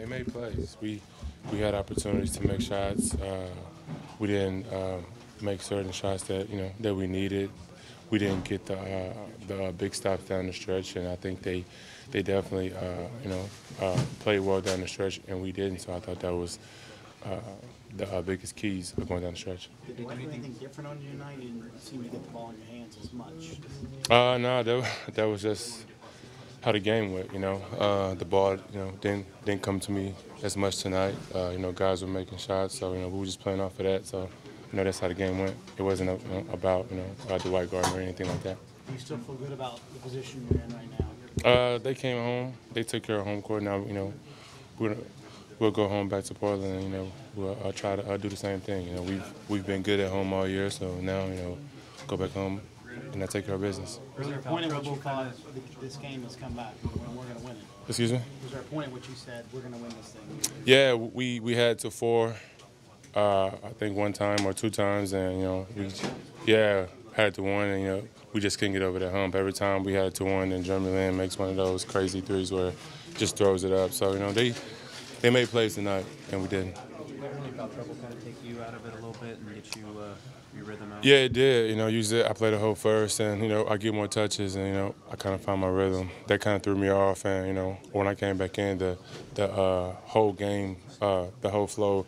They made plays. We had opportunities to make shots. We didn't make certain shots that that we needed. We didn't get the big stops down the stretch, and I think they definitely played well down the stretch, and we didn't. So I thought that was the biggest keys of going down the stretch. Did you do anything different on your night? You didn't seem to get the ball in your hands as much. No, that was just how the game went. The ball didn't come to me as much tonight. Guys were making shots, so we were just playing off of that. So that's how the game went. It wasn't about Dwight Gardner or anything like that. Do you still feel good about the position you're in right now? They came home. They took care of home court. Now we'll go home back to Portland, and we'll try to do the same thing. We've been good at home all year, so now go back home and take care of business. Was there a point at which you thought this game has come back and we're going to win it? Excuse me? Was there a point at which you said we're going to win this thing? Yeah, we had to 4. I think one time or 2 times, and we had to 1, and we just couldn't get over that hump. Every time we had to 1, and Jeremy Lin makes one of those crazy threes where just throws it up. So they made plays tonight, and we didn't. Did foul trouble kind of take you out of it a little bit and get you your rhythm out? Yeah, it did. Usually I play the whole first, and I get more touches, and I kind of found my rhythm. That kind of threw me off, and when I came back in, the whole game, the whole flow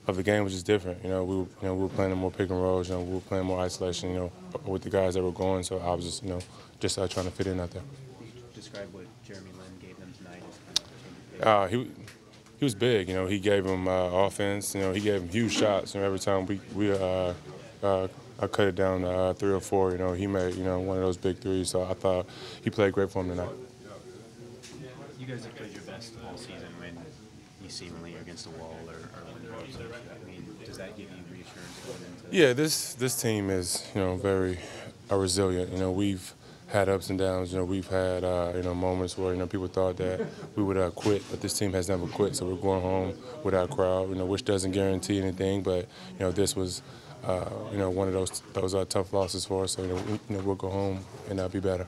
of the game was just different. We were playing more pick and rolls. We were playing more isolation. With the guys that were going. So I was just trying to fit in out there. Can you describe what Jeremy Lin gave them tonight? He was big. He gave them offense. He gave them huge shots. Every time I cut it down to 3 or 4. He made one of those big threes. So I thought he played great for him tonight. You guys have played your best all season when you seemingly are against the wall or when you're upset. I mean, does that give you reassurance going into? Yeah, this team is very resilient. We've had ups and downs. We've had moments where people thought that we would quit, but this team has never quit. So we're going home with our crowd, which doesn't guarantee anything. But this was one of those tough losses for us. So we'll go home and be better.